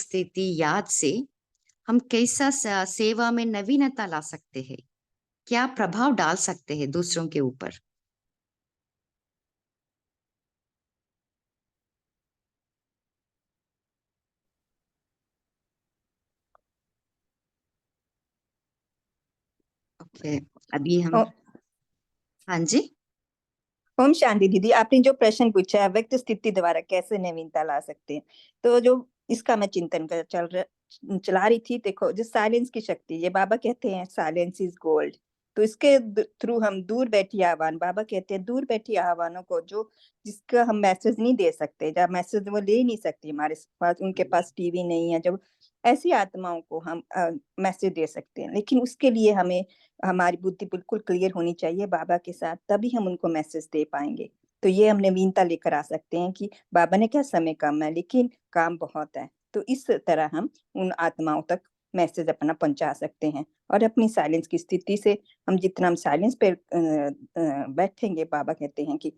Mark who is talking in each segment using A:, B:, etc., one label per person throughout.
A: स्थिति याद से हम कैसा सेवा में नवीनता ला सकते हैं? क्या प्रभाव डाल सकते हैं दूसरों के ऊपर? ओके, अभी हम
B: ओ,
A: हाँ जी।
B: ओम शांति दीदी, आपने जो प्रश्न पूछा है व्यक्त स्थिति द्वारा कैसे नवीनता ला सकते हैं, तो जो इसका मैं चिंतन कर चला रही थी। देखो, जो साइलेंस की शक्ति, ये बाबा कहते हैं साइलेंस इज गोल्ड। तो इसके थ्रू हम दूर बैठी आह्वान, बाबा कहते हैं दूर बैठी आह्वानों को, जो जिसका हम मैसेज नहीं दे सकते, जब मैसेज वो ले नहीं सकती हमारे पास, उनके पास टीवी नहीं है, जब ऐसी आत्माओं को हम मैसेज दे सकते हैं। लेकिन उसके लिए हमें हमारी बुद्धि बिल्कुल क्लियर होनी चाहिए बाबा के साथ, तभी हम उनको मैसेज दे पाएंगे। तो ये हम नवीनता लेकर आ सकते हैं कि बाबा ने क्या, समय कम है लेकिन काम बहुत है। तो इस तरह हम उन आत्माओं तक मैसेज अपना पहुंचा सकते हैं। और अपनी साइलेंस की स्थिति से हम जितना हम साइलेंस पे बैठेंगे, बाबा कहते हैं कि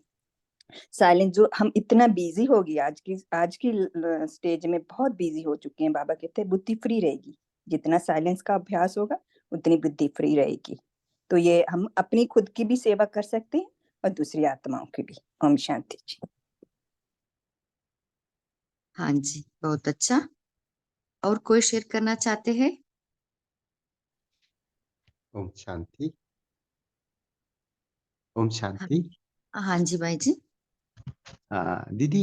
B: साइलेंस, जो हम इतना बिजी हो गई आज की स्टेज में बहुत बिजी हो चुके हैं, बाबा कहते हैं बुद्धि फ्री रहेगी। जितना साइलेंस का अभ्यास होगा उतनी बुद्धि फ्री रहेगी। तो ये हम अपनी खुद की भी सेवा कर सकते हैं और दूसरी आत्माओं की भी। ओम शांति जी।
A: हाँ जी, बहुत अच्छा। और कोई शेयर करना चाहते हैं?
C: ओम शांति। ओम
A: हाँ,
C: शांति।
A: हाँ जी भाई जी।
C: दीदी,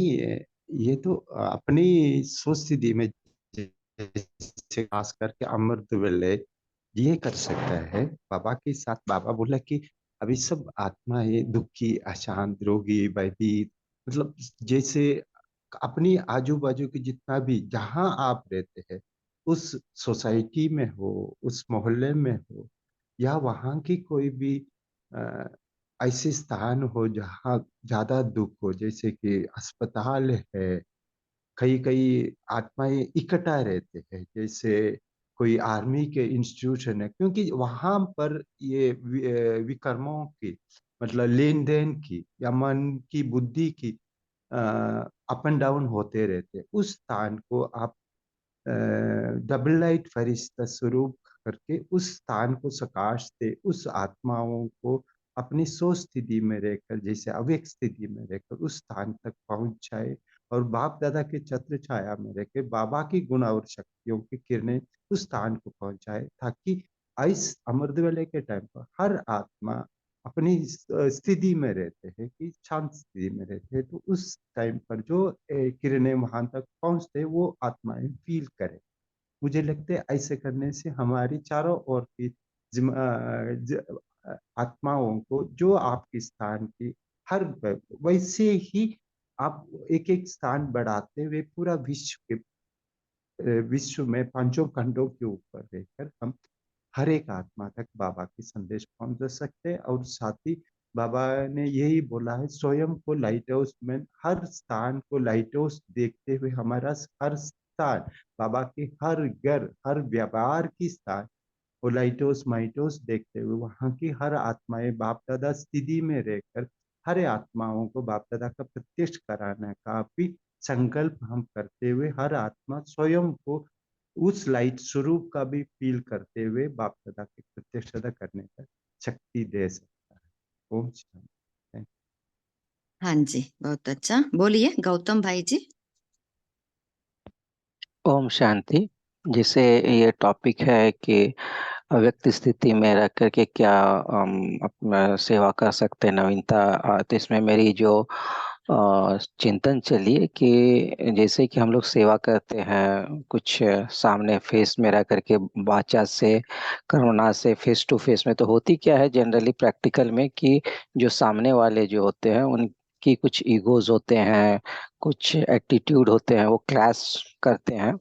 C: ये तो अपनी सोच स्थिति में जैसे खास करके अमृत वेले ये कर सकता है बाबा के साथ। बाबा बोला कि अभी सब आत्माएं दुखी, अशांत, रोगी, भयभीत, मतलब जैसे अपनी आजू बाजू की जितना भी जहां आप रहते हैं, उस सोसाइटी में हो, उस मोहल्ले में हो, या वहां की कोई भी अ, ऐसे स्थान हो जहाँ ज्यादा दुख हो, जैसे कि अस्पताल है, कई कई आत्माएं इकट्ठा रहते हैं, जैसे कोई आर्मी के इंस्टीट्यूशन है, क्योंकि वहां पर ये विकर्मों की, मतलब लेन देन की या मन की, बुद्धि की अप एंड डाउन होते रहते हैं। उस स्थान को आप डबल लाइट फरिश्ता स्वरूप करके उस स्थान को प्रकाश दे, उस आत्माओं को अपनी सोच स्थिति में रहकर, जैसे अव्यक्त स्थिति में रहकर उस स्थान तक पहुंच जाए, और बाप दादा के छत्र छाया में रहकर बाबा की गुण और शक्तियों की किरणें उस स्थान को पहुंचाए, ताकि इस अमृत वेले के टाइम पर हर आत्मा अपनी स्थिति में रहते हैं कि शांत स्थिति में रहते हैं, तो उस टाइम पर जो किरणें वहां तक पहुंचते हैं वो आत्माएं फील करें। मुझे लगता है ऐसे करने से हमारी चारों ओर की आत्माओं को, जो आपके स्थान की हर वैसे ही आप एक एक स्थान बढ़ाते हुए पूरा विश्व के विश्व में पांचों खंडों के ऊपर रहकर हम हर एक आत्मा तक बाबा की संदेश पहुंचा सकते हैं। और साथ ही बाबा ने यही बोला है, स्वयं को लाइट हाउस में, हर स्थान को लाइट हाउस देखते हुए हमारा हर स्थान, बाबा के हर घर, हर व्यवहार की स्थान वो लाइट हाउस माइट हाउस देखते हुए वहां की हर आत्माएं बाप दादा स्थिति में रहकर हर आत्माओं को बाप दादा का प्रत्यक्ष कराने का भी संकल्प हम करते हुए, हर आत्मा स्वयं को उस लाइट स्वरूप का भी फील करते हुए बाप दादा की प्रत्यक्षता करने का शक्ति दे सकता है। ओम शांति।
A: हाँ जी, बहुत अच्छा। बोलिए गौतम भाई जी।
D: ओम शांति। जैसे ये टॉपिक है कि अव्यक्त स्थिति में रह करके क्या हम अपना सेवा कर सकते हैं, नवीनता। तो इसमें मेरी जो चिंतन चलिए कि जैसे कि हम लोग सेवा करते हैं, कुछ सामने फेस में रह करके बातचीत से, करुणा से, फेस टू फेस में, तो होती क्या है जनरली प्रैक्टिकल में कि जो सामने वाले जो होते हैं उनकी कुछ ईगोज होते हैं, कुछ एटीट्यूड होते हैं, वो क्लैश करते हैं।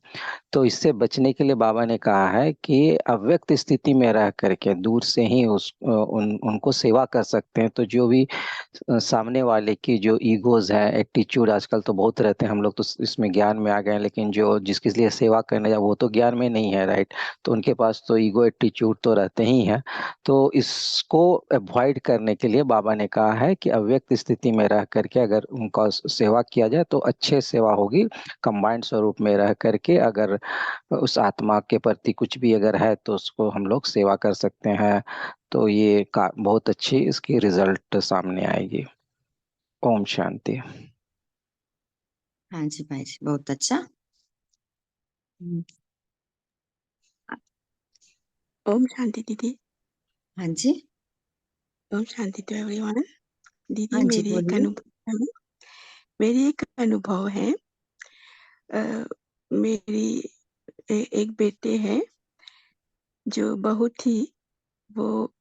D: तो इससे बचने के लिए बाबा ने कहा है कि अव्यक्त स्थिति में रह करके दूर से ही उनको सेवा कर सकते हैं। तो जो भी सामने वाले की जो ईगोज है, एटीट्यूड आजकल तो बहुत रहते हैं, हम लोग तो इसमें ज्ञान में आ गए हैं, लेकिन जो जिसके लिए सेवा करने जाए वो तो ज्ञान में नहीं है, राइट। तो उनके पास तो ईगो, एटीट्यूड तो रहते ही हैं। तो इसको अवॉइड करने के लिए बाबा ने कहा है कि अव्यक्त स्थिति में रह करके अगर उनका सेवा किया जाए तो अच्छे सेवा होगी। कंबाइंड स्वरूप में रह करके अगर उस आत्मा के प्रति कुछ भी अगर है तो उसको हम लोग सेवा कर सकते हैं, तो ये बहुत अच्छी इसकी रिजल्ट सामने आएगी। ओम शांति।
A: हाँ जी भाई जी, बहुत अच्छा।
E: ओम शांति दीदी।
A: हाँ जी,
E: ओम शांति टू एवरीवन। दीदी
A: हाँ जी,
E: मेरी एक
A: बोलिए।
E: अनुभव है। मेरी एक बेटे हैं जो बहुत ही वो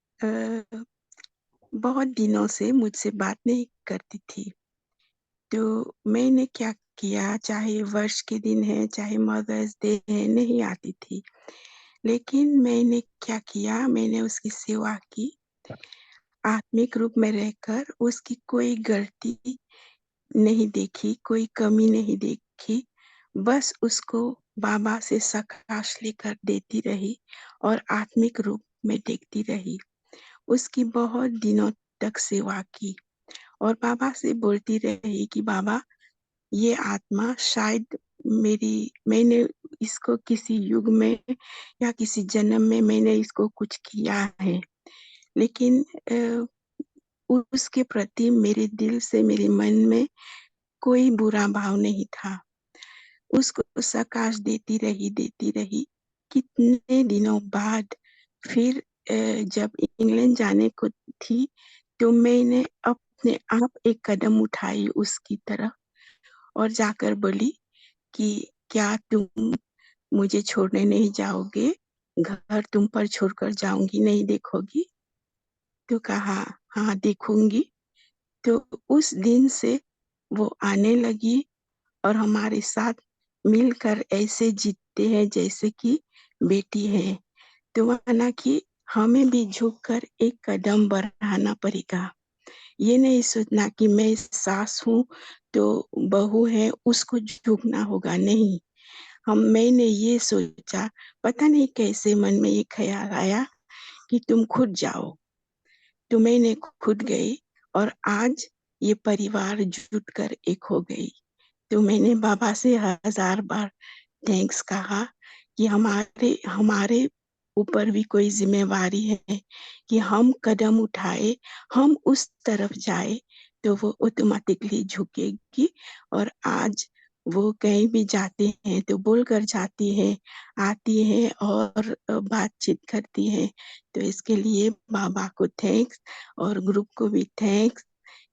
E: बहुत दिनों से मुझसे बात नहीं करती थी। तो मैंने क्या किया, चाहे वर्ष के दिन है, चाहे मदर्स डे है, नहीं आती थी। लेकिन मैंने क्या किया, मैंने उसकी सेवा की। आत्मिक रूप में रहकर उसकी कोई गलती नहीं देखी, कोई कमी नहीं देखी। बस उसको बाबा से सकाश लेकर देती रही और आत्मिक रूप में देखती रही। उसकी बहुत दिनों तक सेवा की और बाबा से बोलती रही कि बाबा, ये आत्मा शायद मैंने इसको किसी युग में या किसी जन्म में मैंने इसको कुछ किया है, लेकिन उसके प्रति मेरे दिल से, मेरे मन में कोई बुरा भाव नहीं था। उसको सकाश देती रही। कितने दिनों बाद फिर जब इंग्लैंड जाने को थी, तो मैंने अपने आप एक कदम उठाई उसकी तरफ और जाकर बोली कि क्या तुम मुझे छोड़ने नहीं जाओगे? घर तुम पर छोड़कर जाऊंगी नहीं, देखोगी? तो कहा हाँ देखूंगी। तो उस दिन से वो आने लगी और हमारे साथ मिलकर ऐसे जीते हैं जैसे कि बेटी है। तो माना कि हमें भी झुककर एक कदम बढ़ाना पड़ेगा। ये नहीं सोचना कि मैं सास हूँ तो बहू है उसको झुकना होगा, नहीं। मैंने ये सोचा, पता नहीं कैसे मन में ये ख्याल आया कि तुम खुद जाओ। तो मैंने खुद गई और आज ये परिवार जुटकर एक हो गई। तो मैंने बाबा से 1000 बार थैंक्स कहा कि हमारे हमारे ऊपर भी कोई जिम्मेवारी है कि हम कदम उठाए, हम उस तरफ जाए तो वो ऑटोमेटिकली झुकेगी। और आज वो कहीं भी जाते हैं तो बोलकर जाती है, आती है और बातचीत करती है। तो इसके लिए बाबा को थैंक्स और ग्रुप को भी थैंक्स,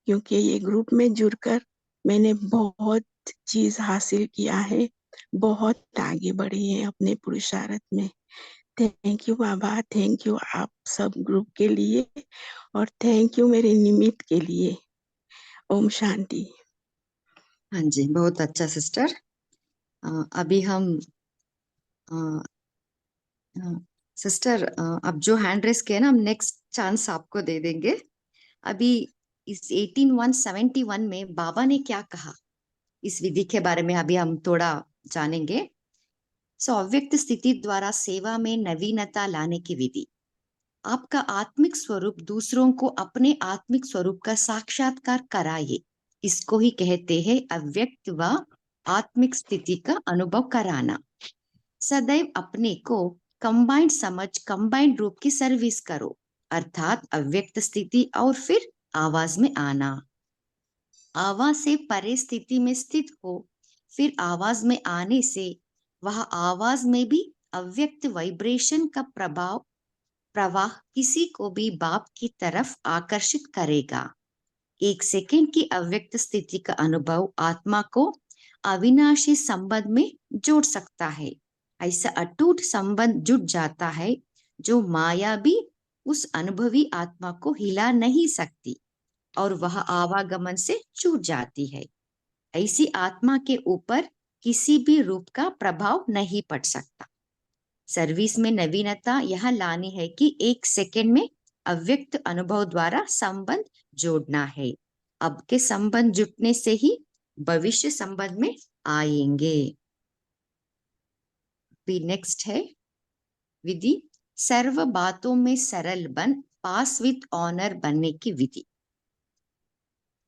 E: क्योंकि ये ग्रुप में जुड़कर मैंने बहुत चीज हासिल किया है, बहुत आगे बढ़ी है अपने पुरुषार्थ में। थैंक यू बाबा, थैंक यू आप सब ग्रुप के लिए और थैंक यू मेरे निमित्त के लिए। ओम शांति।
A: हाँ जी, बहुत अच्छा सिस्टर। अभी हम सिस्टर अब जो हैंड रेस किया ना, हम नेक्स्ट चांस आपको दे देंगे। अभी इस 18171 में बाबा ने क्या कहा, इस विधि के बारे में अभी हम थोड़ा जानेंगे। अव्यक्त स्थिति द्वारा सेवा में नवीनता लाने की विधि। आपका आत्मिक स्वरूप दूसरों को अपने आत्मिक स्वरूप का साक्षात्कार कराइए। इसको ही कहते हैं अव्यक्त व आत्मिक स्थिति का अनुभव कराना। सदैव अपने को कंबाइंड समझ कंबाइंड रूप की सर्विस करो, अर्थात अव्यक्त स्थिति और फिर आवाज में आना। आवाज से परे स्थिति में स्थित हो, फिर आवाज में आने से वह आवाज में भी अव्यक्त वाइब्रेशन का प्रवाह किसी को भी बाप की तरफ आकर्षित करेगा। 1 सेकंड की अव्यक्त स्थिति का अनुभव आत्मा को अविनाशी संबंध में जोड़ सकता है। ऐसा अटूट संबंध जुट जाता है जो माया भी उस अनुभवी आत्मा को हिला नहीं सकती और वह आवागमन से छूट जाती है। ऐसी आत्मा के ऊपर किसी भी रूप का प्रभाव नहीं पड़ सकता। सर्विस में नवीनता यह लानी है कि 1 सेकंड में अव्यक्त अनुभव द्वारा संबंध जोड़ना है। अब के संबंध जुटने से ही भविष्य संबंध में आएंगे। भी नेक्स्ट है विधि, सर्व बातों में सरल बन पास विद ऑनर बनने की विधि।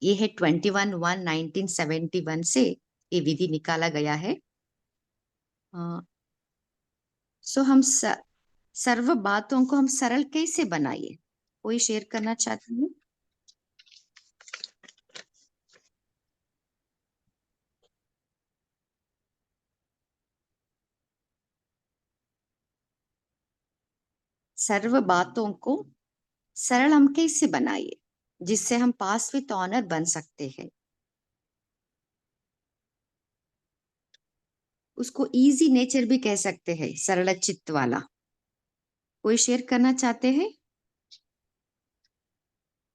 A: ये है 21/1/1971 से ये विधि निकाला गया है। सो हम सर्व बातों को हम सरल कैसे बनाइए, कोई शेयर करना चाहते हैं? सर्व बातों को सरल हम कैसे बनाइए जिससे हम पास विथ ऑनर बन सकते हैं, उसको इजी नेचर भी कह सकते हैं, सरल चित्त वाला। कोई शेयर करना चाहते हैं?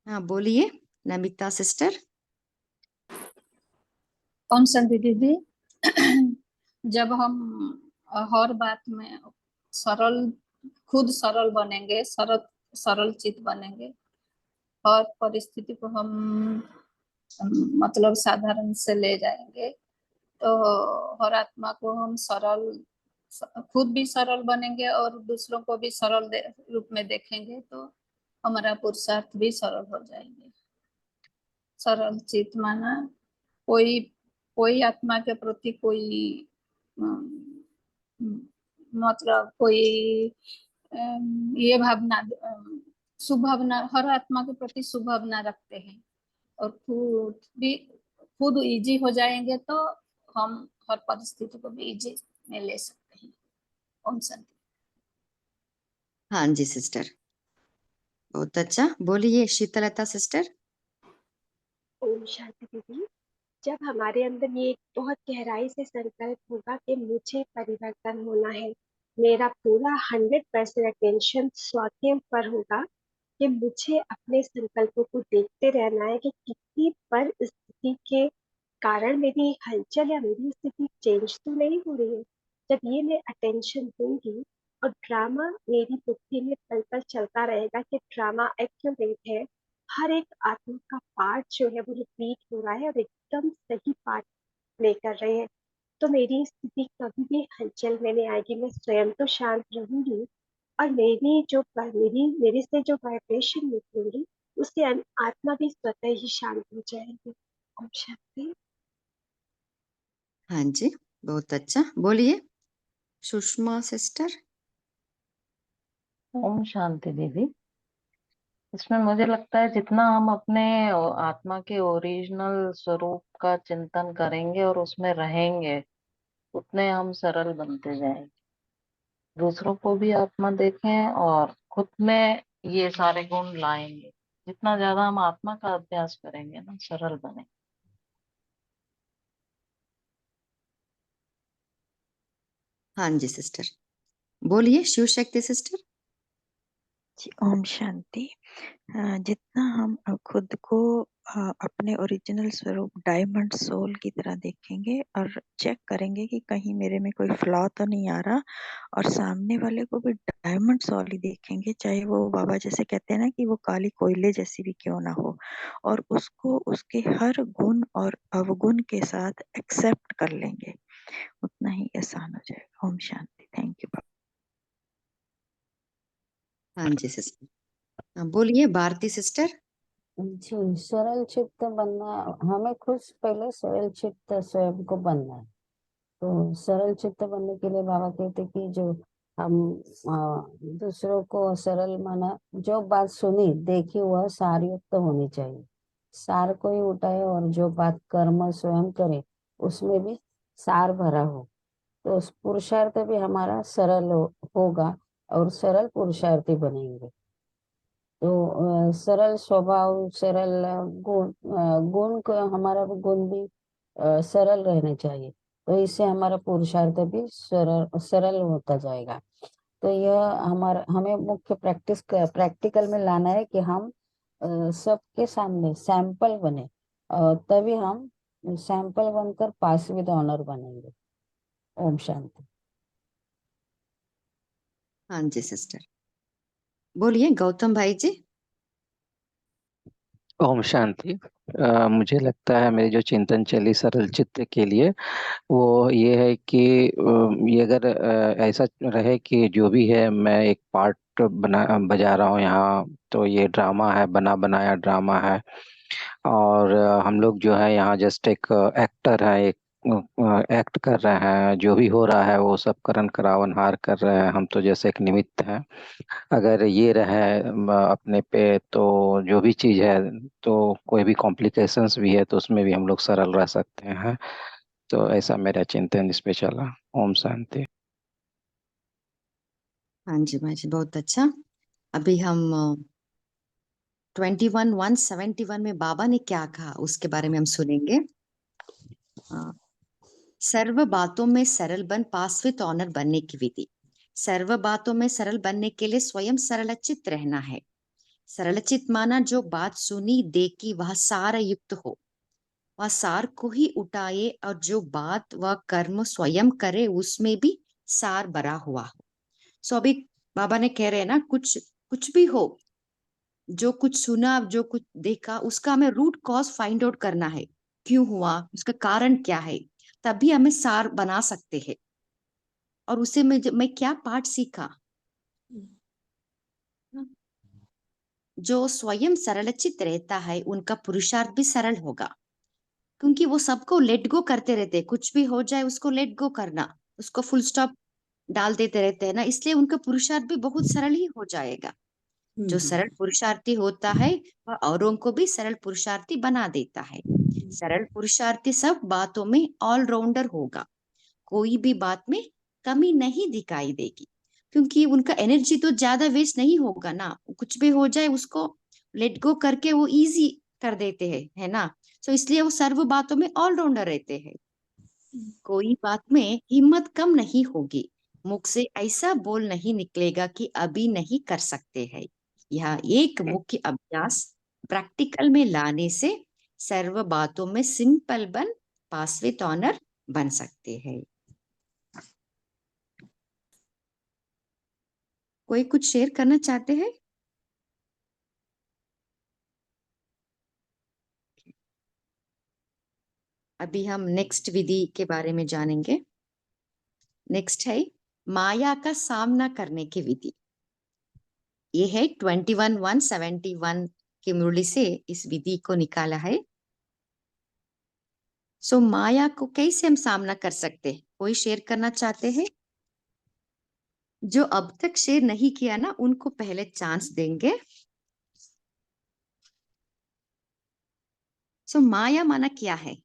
A: हाँ बोलिए नमिता सिस्टर।
F: कौन सा दीदी? जब हम हर बात में सरल, खुद सरल बनेंगे, सरल चित बनेंगे, हर परिस्थिति को हम मतलब साधारण से ले जाएंगे, तो हर आत्मा को हम सरल, खुद भी सरल बनेंगे और दूसरों को भी सरल रूप में देखेंगे, तो हमारा पुरुषार्थ भी सरल हो जाएंगे। सरल चित माना कोई कोई आत्मा के प्रति कोई मतलब कोई ये भावना, सुभावना, हर आत्मा के प्रति सुभावना रखते हैं और खुद इजी हो जाएंगे, तो हम हर परिस्थिति को भी इजी में ले सकते हैं। ओम शांति।
A: हाँ जी सिस्टर, बहुत अच्छा। बोलिए शीतलता सिस्टर।
G: ओम शांति दीदी। जब हमारे अंदर ये बहुत गहराई से संकल्प होगा कि मुझे परिवर्तन होना है, मेरा पूरा 100% अटेंशन स्वयं पर होगा कि मुझे अपने संकल्पों को देखते रहना है कि किसी परिस्थिति के कारण मेरी हलचल या मेरी स्थिति चेंज तो नहीं हो रही है। जब ये मैं अटेंशन दूंगी और ड्रामा मेरी बुद्धि में पल पल चलता रहेगा कि ड्रामा एक्यूरेट है, हर एक आत्मा का पार्ट जो है वो रिपीट हो रहा है और एकदम सही पार्ट प्ले कर रहे हैं, तो मेरी स्थिति कभी भी हलचल में नहीं आएगी। मैं स्वयं तो शांत रहूंगी और मेरे से जो वाइब्रेशन निकलेंगी उससे आत्मा भी स्वतः ही शांत हो जाएगी। ओम शांति।
A: हाँ जी बहुत अच्छा। बोलिए सुषमा सिस्टर।
H: ओम शांति दीदी। इसमें मुझे लगता है जितना हम अपने आत्मा के ओरिजिनल स्वरूप का चिंतन करेंगे और उसमें रहेंगे, उतने हम सरल बनते जाएंगे। दूसरों को भी आत्मा देखें और खुद में ये सारे गुण लाएंगे। जितना ज्यादा हम आत्मा का अभ्यास करेंगे ना, सरल बनेंगे।
A: हाँ जी सिस्टर। बोलिए शिव शक्ति सिस्टर।
B: जी ओम शांति। जितना हम खुद को अपने ओरिजिनल स्वरूप डायमंड सोल की तरह देखेंगे और चेक करेंगे कि कहीं मेरे में कोई फ्लॉ तो नहीं आ रहा, और सामने वाले को भी डायमंड सोल ही देखेंगे, चाहे वो बाबा जैसे कहते हैं ना कि वो काली कोयले जैसी भी क्यों ना हो, और उसको उसके हर गुण और अवगुण के साथ एक्सेप्ट कर लेंगे, उतना ही आसान हो जाएगा। ओम शांति। थैंक यू बाबा।
A: हाँ जी सिस्टर। हाँ, बोलिए भारती सिस्टर।
I: जी, सरल चित्त बनना, हमें खुद पहले सरल चित्त स्वयं को बनना है। तो सरल चित्त बनने के लिए बाबा कहते कि जो हम दूसरों को सरल माना, जो बात सुनी देखी वह सारयुक्त होनी चाहिए, सार को ही उठाए, और जो बात कर्म स्वयं करे उसमें भी सार भरा हो, तो उस पुरुषार्थ भी हमारा सरल होगा और सरल पुरुषार्थी बनेंगे। तो सरल स्वभाव, सरल गुण को, हमारा गुण भी सरल रहने चाहिए, तो इससे हमारा पुरुषार्थ भी सरल सरल होता जाएगा। तो यह हमारा हमें मुख्य प्रैक्टिकल में लाना है कि हम सबके सामने सैंपल बने, तभी हम सैंपल बनकर पास विद ऑनर बनेंगे। ओम शांति।
A: हाँ जी सिस्टर। बोलिए गौतम भाई जी।
D: ओम शांति। मुझे लगता है मेरी जो चिंतन चली सरल चित्त के लिए, वो ये है कि ये अगर ऐसा रहे कि जो भी है मैं एक पार्ट बजा रहा हूँ यहाँ, तो ये ड्रामा है, बना बनाया ड्रामा है, और हम लोग जो है यहाँ जस्ट एक एक्टर है, एक एक्ट कर रहे हैं। जो भी हो रहा है वो सब करण करावनहार कर रहे हैं, हम तो जैसे एक निमित्त हैं। अगर ये रहे अपने पे तो जो भी चीज़ है, तो कोई भी कॉम्प्लिकेशंस भी है तो उसमें भी हम लोग सरल रह सकते हैं। तो ऐसा मेरा चिंतन इस पे चला। ओम शांति।
A: हाँ जी भाई जी, बहुत अच्छा। अभी हम 21-171 में बाबा ने क्या कहा उसके बारे में हम सुनेंगे। सर्व बातों में सरल बन, पास विद ऑनर बनने की विधि। सर्व बातों में सरल बनने के लिए स्वयं सरलचित रहना है। सरलचित माना जो बात सुनी देखी वह सार युक्त हो, वह सार को ही उठाए, और जो बात व कर्म स्वयं करे उसमें भी सार भरा हुआ हो। सो अभी बाबा ने कह रहे हैं ना, कुछ कुछ भी हो, जो कुछ सुना, जो कुछ देखा, उसका हमें रूट कॉज फाइंड आउट करना है। क्यों हुआ, उसका कारण क्या है, तभी हमें सार बना सकते हैं। और उसे मैं क्या पाठ सीखा, जो स्वयं सरलचित रहता है उनका पुरुषार्थ भी सरल होगा, क्योंकि वो सबको लेट गो करते रहते हैं। कुछ भी हो जाए उसको लेट गो करना, उसको फुल स्टॉप डाल देते रहते हैं ना, इसलिए उनका पुरुषार्थ भी बहुत सरल ही हो जाएगा। जो सरल पुरुषार्थी होता है वह औरों को भी सरल पुरुषार्थी बना देता है। सरल पुरुषार्थी सब बातों में ऑलराउंडर होगा, कोई भी बात में कमी नहीं दिखाई देगी, क्योंकि उनका एनर्जी तो ज्यादा वेस्ट नहीं होगा ना। कुछ भी हो जाए उसको लेट गो करके वो इजी कर देते हैं, है ना। सो इसलिए वो सर्व बातों में ऑलराउंडर रहते हैं। कोई बात में हिम्मत कम नहीं होगी, मुख से ऐसा बोल नहीं निकलेगा कि अभी नहीं कर सकते हैं। यह एक मुख्य अभ्यास प्रैक्टिकल में लाने से सर्व बातों में सिंपल बन, पास विद ऑनर बन सकते हैं। कोई कुछ शेयर करना चाहते हैं? अभी हम नेक्स्ट विधि के बारे में जानेंगे। नेक्स्ट है माया का सामना करने की विधि। ये है 21-171 की मुरली से इस विधि को निकाला है। सो माया को कैसे हम सामना कर सकते हैं, कोई शेयर करना चाहते हैं? जो अब तक शेयर नहीं किया ना, उनको पहले चांस देंगे। सो माया माना क्या है?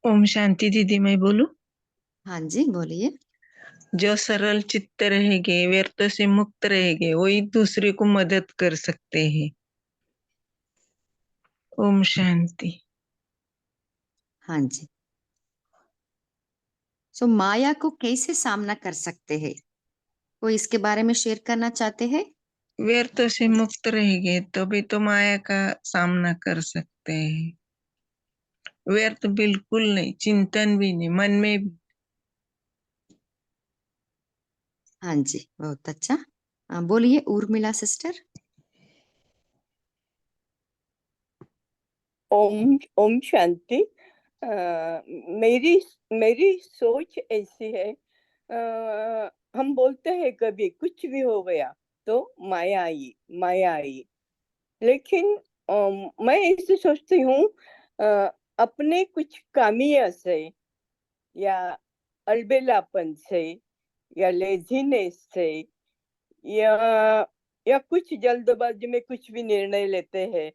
J: ओम शांति दीदी, मैं बोलूं?
A: हाँ जी बोलिए।
J: जो सरल चित्त रहेंगे, व्यर्थ से मुक्त रहेंगे, वही दूसरे को मदद कर सकते हैं। ओम शांति।
A: हाँ जी। सो माया को कैसे सामना कर सकते हैं, कोई इसके बारे में शेयर करना चाहते हैं?
J: व्यर्थ से मुक्त रहेंगे तभी तो माया का सामना कर सकते हैं। व्यर्थ बिल्कुल नहीं, चिंतन भी नहीं, मन में भी।
A: हाँ जी, बहुत अच्छा। बोलिए उर्मिला सिस्टर।
K: ओम ओम शांति। मेरी मेरी सोच ऐसी है, हम बोलते हैं कभी कुछ भी हो गया तो माया आई, माया आई। लेकिन मैं ऐसे सोचती हूँ, अपने कुछ कामिया से या अलबेलापन से या लेजीनेस से या कुछ जल्दबाजी में कुछ भी निर्णय लेते हैं,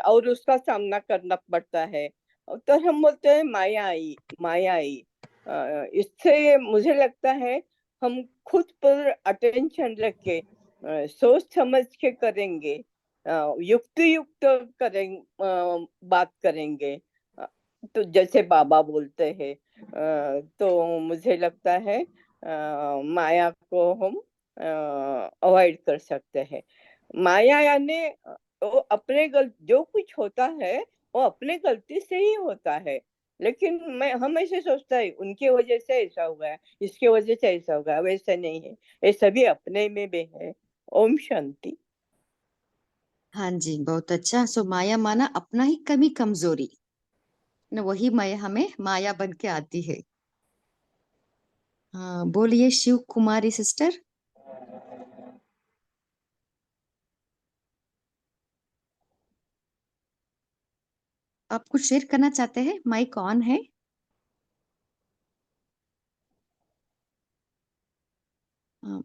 K: और उसका सामना करना पड़ता है, तो हम बोलते हैं माया आई, माया आई। इससे मुझे लगता है हम खुद पर अटेंशन रख के सोच समझ के करेंगे, युक्त युक्त करेंगे, बात करेंगे, तो जैसे बाबा बोलते हैं, तो मुझे लगता है माया को हम अवॉइड कर सकते हैं। माया यानी वो अपने जो कुछ होता है वो अपने गलती से ही होता है, लेकिन हम ऐसे सोचता है उनके वजह से ऐसा हुआ है, इसके वजह से ऐसा होगा, वैसा नहीं है, ये सभी अपने में भी है। ओम शांति।
A: हाँ जी, बहुत अच्छा। सो माया माना अपना ही कमी कमजोरी न, वही माया हमें माया बन के आती है। हाँ बोलिए शिव कुमारी सिस्टर। आप कुछ शेयर करना चाहते हैं? माइक ऑन है।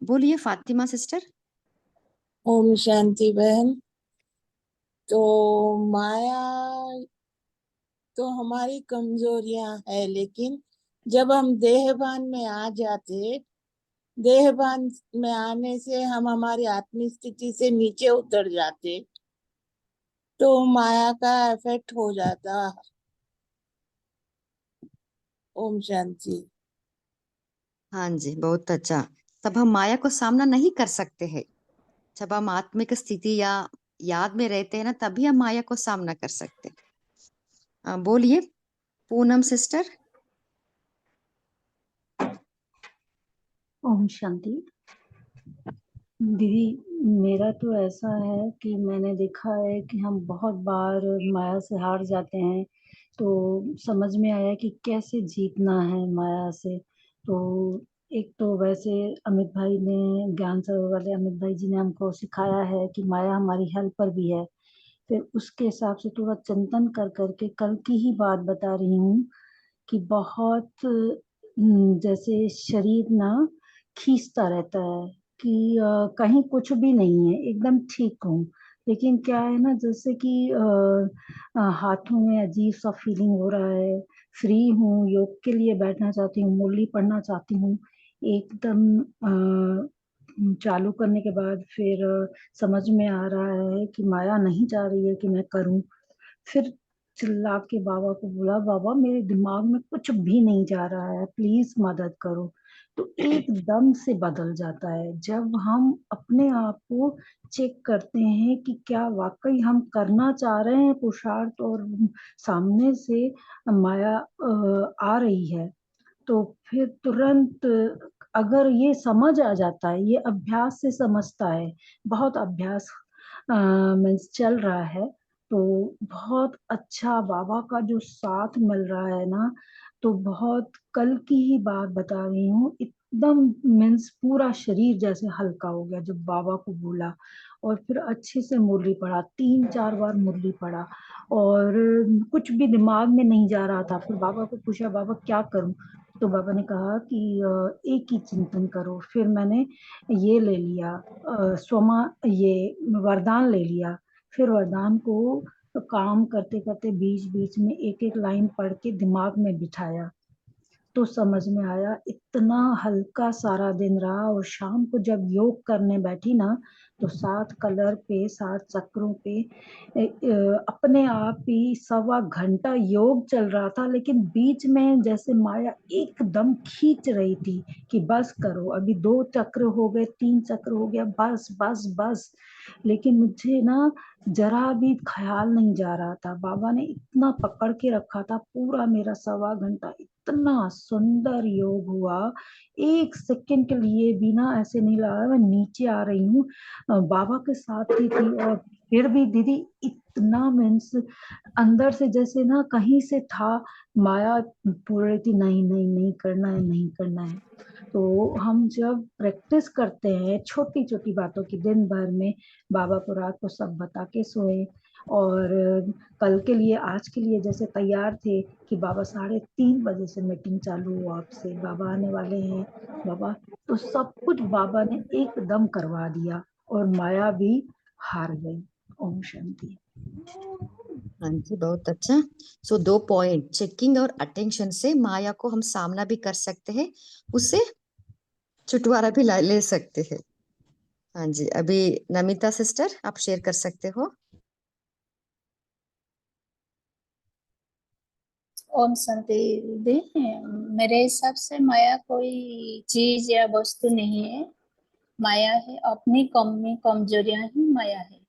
A: बोलिए फातिमा सिस्टर।
L: ओम शांति बहन। तो माया तो हमारी कमजोरियां है, लेकिन जब हम देहभान में आ जाते, देहभान में आने से हम हमारी आत्मिक स्थिति से नीचे उतर जाते, तो माया का इफेक्ट हो जाता। ओम शांति।
A: हाँ जी, बहुत अच्छा। तब हम माया को सामना नहीं कर सकते हैं। जब हम आत्मिक स्थिति या याद में रहते हैं ना, तभी हम माया को सामना कर सकते हैं। बोलिए पूनम सिस्टर।
I: ओम शांति। दीदी, मेरा तो ऐसा है कि मैंने देखा है कि हम बहुत बार माया से हार जाते हैं, तो समझ में आया कि कैसे जीतना है माया से। तो एक तो वैसे अमित भाई ने, ज्ञान सरोवर वाले अमित भाई जी ने हमको सिखाया है कि माया हमारी हेल्पर भी है। फिर उसके हिसाब से थोड़ा चिंतन कर करके कल की ही बात बता रही हूँ कि बहुत जैसे शरीर ना खींचता रहता है कि कहीं कुछ भी नहीं है, एकदम ठीक हूँ, लेकिन क्या है ना, जैसे कि हाथों में अजीब सा फीलिंग हो रहा है। फ्री हूँ, योग के लिए बैठना चाहती हूँ, मुरली पढ़ना चाहती हूँ, एकदम चालू करने के बाद फिर समझ में आ रहा है कि माया नहीं चाह रही है कि मैं करूं। फिर चिल्ला के बाबा को बोला, बाबा मेरे दिमाग में कुछ भी नहीं जा रहा है, प्लीज मदद करो। तो एकदम से बदल जाता है जब हम अपने आप को चेक करते हैं कि क्या वाकई हम करना चाह रहे हैं पुरुषार्थ, और सामने से माया आ रही है। तो फिर तुरंत अगर ये समझ आ जाता है, ये अभ्यास से समझता है, बहुत अभ्यास मीन्स चल रहा है, तो बहुत अच्छा बाबा का जो साथ मिल रहा है ना, तो बहुत कल की ही बात बता रही हूँ, एकदम मीन्स पूरा शरीर जैसे हल्का हो गया जब बाबा को बोला। और फिर अच्छे से मुरली पढ़ा, 3-4 बार मुरली पढ़ा, और कुछ भी दिमाग में नहीं जा रहा था। फिर बाबा को पूछा, बाबा क्या करूं? तो बाबा ने कहा कि एक ही चिंतन करो। फिर मैंने ये ले लिया, स्वमा ये वरदान ले लिया। फिर वरदान को काम करते करते बीच बीच में एक एक लाइन पढ़ के दिमाग में बिठाया, तो समझ में आया। इतना हल्का सारा दिन रहा, और शाम को जब योग करने बैठी ना, तो 7 कलर पे, 7 चक्रों पे अपने आप ही 1.25 घंटा योग चल रहा था, लेकिन बीच में जैसे माया एकदम खींच रही थी कि बस करो, अभी 2 चक्र हो गए, 3 चक्र हो गया, बस बस बस। लेकिन मुझे ना जरा भी ख्याल नहीं जा रहा था। बाबा ने इतना पकड़ के रखा था, पूरा मेरा 1.25 घंटा इतना सुंदर योग हुआ। 1 सेकंड के लिए भी ना ऐसे नहीं लगा मैं नीचे आ रही हूँ, बाबा के साथ ही थी। और फिर भी दीदी इतना मीन्स अंदर से जैसे ना कहीं से था, माया बोल रही थी नहीं नहीं नहीं करना है, नहीं करना है। तो हम जब प्रैक्टिस करते हैं छोटी छोटी बातों की दिन भर में, बाबा को रात को सब बता के सोए, और कल के लिए, आज के लिए जैसे तैयार थे कि बाबा 3:30 बजे से मीटिंग चालू हो, आपसे बाबा आने वाले हैं बाबा, तो सब कुछ बाबा ने एकदम करवा दिया, और माया भी हार गई। ओम शांति।
A: हाँ जी, बहुत अच्छा। सो 2 पॉइंट, चेकिंग और अटेंशन से माया को हम सामना भी कर सकते हैं, उससे छुटकारा भी ले सकते हैं। हाँ जी, अभी नमिता सिस्टर आप शेयर कर सकते हो।
F: ओम शांति दीदी। मेरे हिसाब से माया कोई चीज या वस्तु नहीं है, माया है अपनी कमी कमजोरियां ही माया है।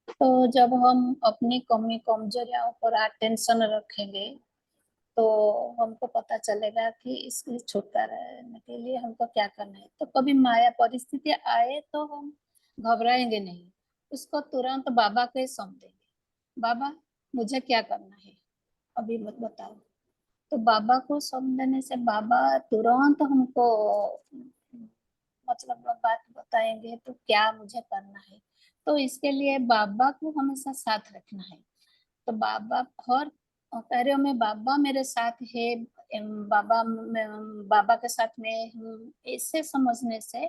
F: तो जब हम अपनी कमी कमजोरियों पर अटेंशन रखेंगे, तो हमको पता चलेगा कि इसकी छुटकारा के लिए हमको क्या करना है। तो कभी माया परिस्थिति आए तो हम घबराएंगे नहीं, उसको तुरंत बाबा के सौंप देंगे। बाबा मुझे क्या करना है, अभी मत बताओ। तो बाबा को सौंप देने से बाबा तुरंत हमको मतलब बात बताएंगे तो क्या मुझे करना है। तो इसके लिए बाबा को हमेशा साथ रखना है। तो बाबा और कह रहे हो मैं बाबा मेरे साथ है, बाबा के साथ मैं हूँ, ऐसे समझने से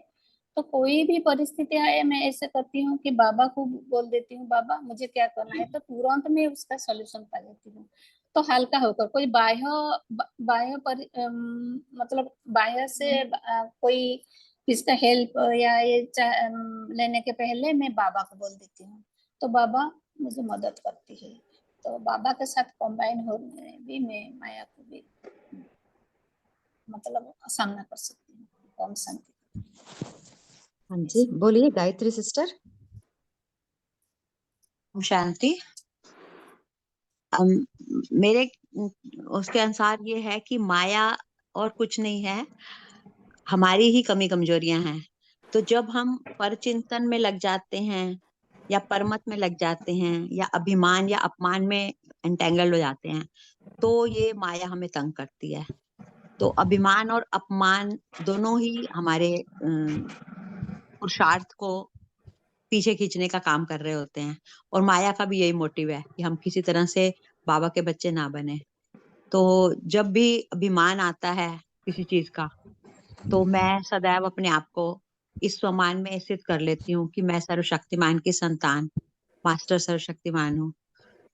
F: तो कोई भी परिस्थिति आए मैं ऐसे करती हूँ कि बाबा को बोल देती हूँ बाबा मुझे क्या करना है, तो तुरंत मैं उसका सॉल्यूशन पा जाती हूँ। तो हल्का होकर कोई बाह्य मतलब बाह्य से कोई किसका हेल्प या ये लेने के पहले मैं बाबा को बोल देती हूँ, तो बाबा मुझे मदद करती है। तो बाबा के साथ कंबाइन होने में भी मैं माया को भी मतलब सामना कर सकती हूँ। ओम शांति।
A: हाँ जी, बोलिए गायत्री सिस्टर।
M: शांति। मेरे उसके अनुसार ये है कि माया और कुछ नहीं है, हमारी ही कमी कमजोरियां हैं। तो जब हम परचिंतन में लग जाते हैं या परमत में लग जाते हैं या अभिमान या अपमान में एंटेंगल हो जाते हैं, तो ये माया हमें तंग करती है। तो अभिमान और अपमान दोनों ही हमारे पुरुषार्थ को पीछे खींचने का काम कर रहे होते हैं, और माया का भी यही मोटिव है कि हम किसी तरह से बाबा के बच्चे ना बने। तो जब भी अभिमान आता है किसी चीज का, तो मैं सदैव अपने आप को इस स्वमान में स्थित कर लेती हूँ कि मैं सर्वशक्तिमान की संतान, मास्टर सर्वशक्तिमान हूँ।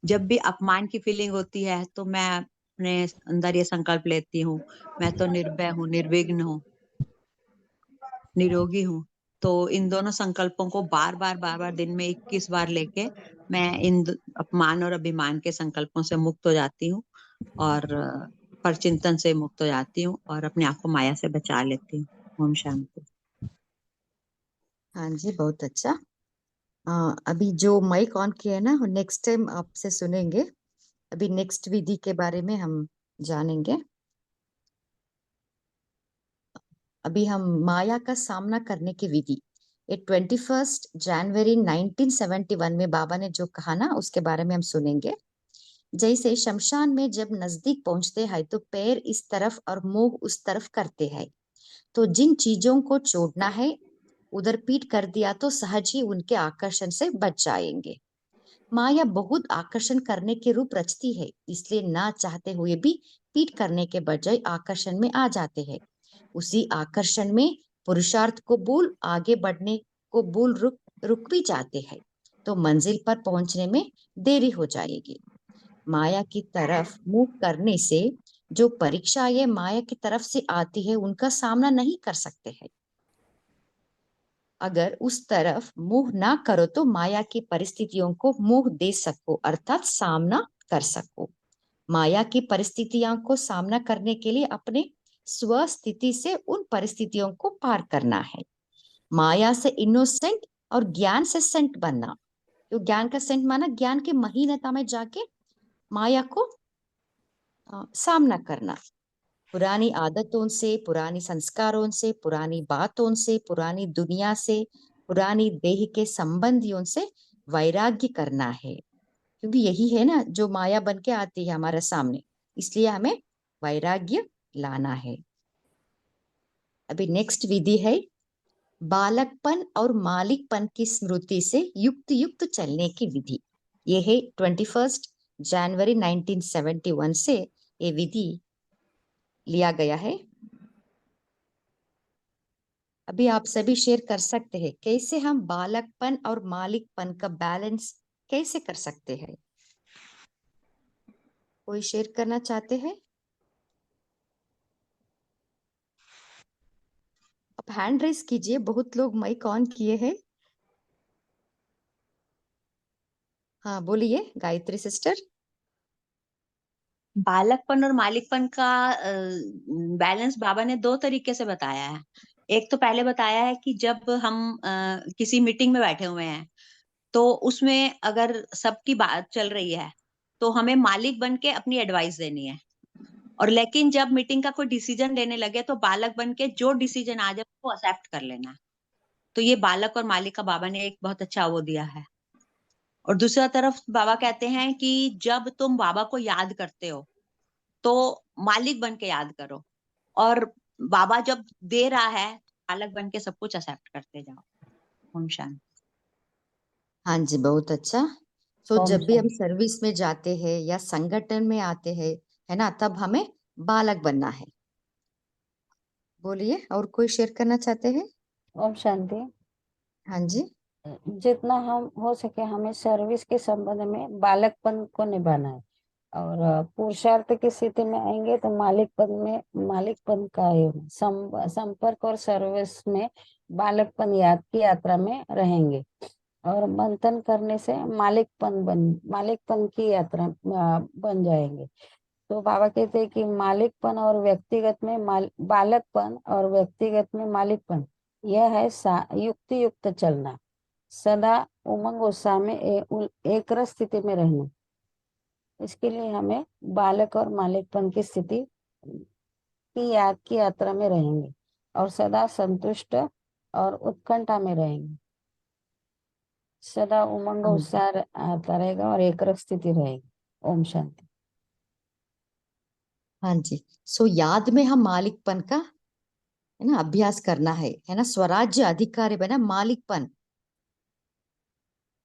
M: जब भी अपमान की फीलिंग होती है तो मैं अपने अंदर ये संकल्प लेती हूँ, मैं तो निर्भय हूँ, निर्विघ्न हूँ, निरोगी हूँ। तो इन दोनों संकल्पों को बार बार दिन में 21 बार लेके मैं इन अपमान और अभिमान के संकल्पों से मुक्त हो जाती हूँ और परचिंतन से मुक्त हो जाती हूँ और अपने आप को माया से बचा लेती हूँ। ओम शांति।
A: हाँ जी, बहुत अच्छा। अभी जो माइक ऑन किया है ना, नेक्स्ट टाइम आपसे सुनेंगे। अभी नेक्स्ट विधि के बारे में हम जानेंगे। अभी हम माया का सामना करने की विधि, ये 21 जनवरी 1971 में बाबा ने जो कहा ना, उसके बारे में हम सुनेंगे। जैसे शमशान में जब नजदीक पहुंचते हैं तो पैर इस तरफ और मुंह उस तरफ करते हैं, तो जिन चीजों को छोड़ना है उधर पीठ कर दिया तो सहज ही उनके आकर्षण से बच जाएंगे। माया बहुत आकर्षण करने के रूप रचती है, इसलिए ना चाहते हुए भी पीठ करने के बजाय आकर्षण में आ जाते हैं। उसी आकर्षण में पुरुषार्थ को भूल आगे बढ़ने को भूल रुक भी जाते हैं, तो मंजिल पर पहुंचने में देरी हो जाएगी। माया की तरफ मुंह करने से जो परीक्षाएं माया की तरफ से आती है उनका सामना नहीं कर सकते हैं। अगर उस तरफ मुंह ना करो तो माया की परिस्थितियों को मुंह दे सको, अर्थात सामना कर सको। माया की परिस्थितियों को सामना करने के लिए अपने स्व स्थिति से उन परिस्थितियों को पार करना है। माया से इनोसेंट और ज्ञान से सेंट बनना। तो ज्ञान का सेंट माना ज्ञान की महीनता में जाके माया को सामना करना। पुरानी आदतों से, पुरानी संस्कारों से, पुरानी बातों से, पुरानी दुनिया से, पुरानी देह के संबंधियों से वैराग्य करना है, क्योंकि यही है ना जो माया बन के आती है हमारे सामने, इसलिए हमें वैराग्य लाना है। अभी नेक्स्ट विधि है बालकपन और मालिकपन की स्मृति से युक्त युक्त चलने की विधि। ये है 21 जनवरी 1971 से ये विधि लिया गया है। अभी आप सभी शेयर कर सकते हैं कैसे हम बालकपन और मालिकपन का बैलेंस कैसे कर सकते हैं। कोई शेयर करना चाहते हैं? आप हैंड रेस कीजिए, बहुत लोग माइक ऑन किए हैं। हाँ बोलिए गायत्री सिस्टर।
M: बालकपन और मालिकपन का बैलेंस बाबा ने दो तरीके से बताया है। एक तो पहले बताया है कि जब हम किसी मीटिंग में बैठे हुए हैं तो उसमें अगर सबकी बात चल रही है तो हमें मालिक बन के अपनी एडवाइस देनी है, और लेकिन जब मीटिंग का कोई डिसीजन लेने लगे तो बालक बन के जो डिसीजन आ जाए वो एक्सेप्ट कर लेना। तो ये बालक और मालिक का बाबा ने एक बहुत अच्छा वो दिया है। और दूसरा तरफ बाबा कहते हैं कि जब तुम बाबा को याद करते हो तो मालिक बन के याद करो, और बाबा जब दे रहा है बालक बन के सब कुछ एक्सेप्ट करते जाओ। ओम शांति।
A: हाँ जी, बहुत अच्छा। तो
I: ओम
A: जब भी हम
I: शांति।
A: सर्विस में जाते हैं या संगठन में आते हैं, है ना, तब हमें बालक बनना है। बोलिए, और कोई शेयर करना चाहते हैं?
I: ओम शांति।
A: हाँ जी।
I: जितना हम हो सके हमें सर्विस के संबंध में बालकपन को निभाना है, और पुरुषार्थ की स्थिति में आएंगे तो मालिकपन का संपर्क और सर्विस में बालकपन याद की यात्रा में रहेंगे, और मंथन करने से मालिकपन की यात्रा बन जाएंगे। तो बाबा कहते हैं कि मालिकपन और व्यक्तिगत में बालकपन और व्यक्तिगत में मालिकपन, यह है युक्ति युक्त चलना, सदा उमंग उत्साह में एक रस स्थिति में रहना। इसके लिए हमें बालक और मालिकपन की स्थिति की याद की यात्रा में रहेंगे, और सदा संतुष्ट और उत्कंठा में रहेंगे। सदा उमंग
A: हाँ जी।
I: उत्साह आता रहेगा और एक रस स्थिति रहेगी। ओम शांति।
A: हाँ जी। सो याद में हम मालिकपन का, है ना, अभ्यास करना है ना। स्वराज्य अधिकारी बना मालिकपन,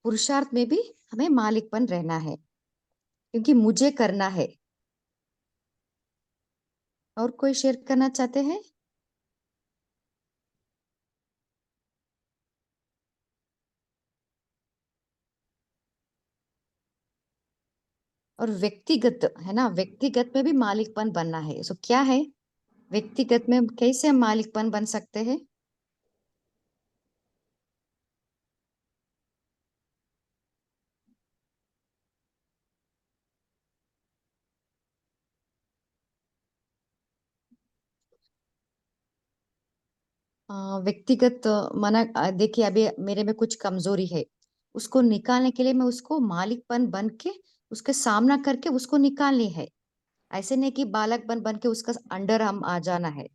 A: पुरुषार्थ में भी हमें मालिकपन रहना है, क्योंकि मुझे करना है। और कोई शेयर करना चाहते हैं? और व्यक्तिगत, है ना, व्यक्तिगत में भी मालिकपन बनना है। सो क्या है व्यक्तिगत में, कैसे हम मालिकपन बन सकते हैं? व्यक्तिगत मना, देखिए अभी मेरे में कुछ कमजोरी है, उसको निकालने के लिए मैं उसको मालिकपन बन के उसके सामना करके उसको निकालनी है। ऐसे नहीं कि बालक बन के उसका अंडर हम आ जाना है।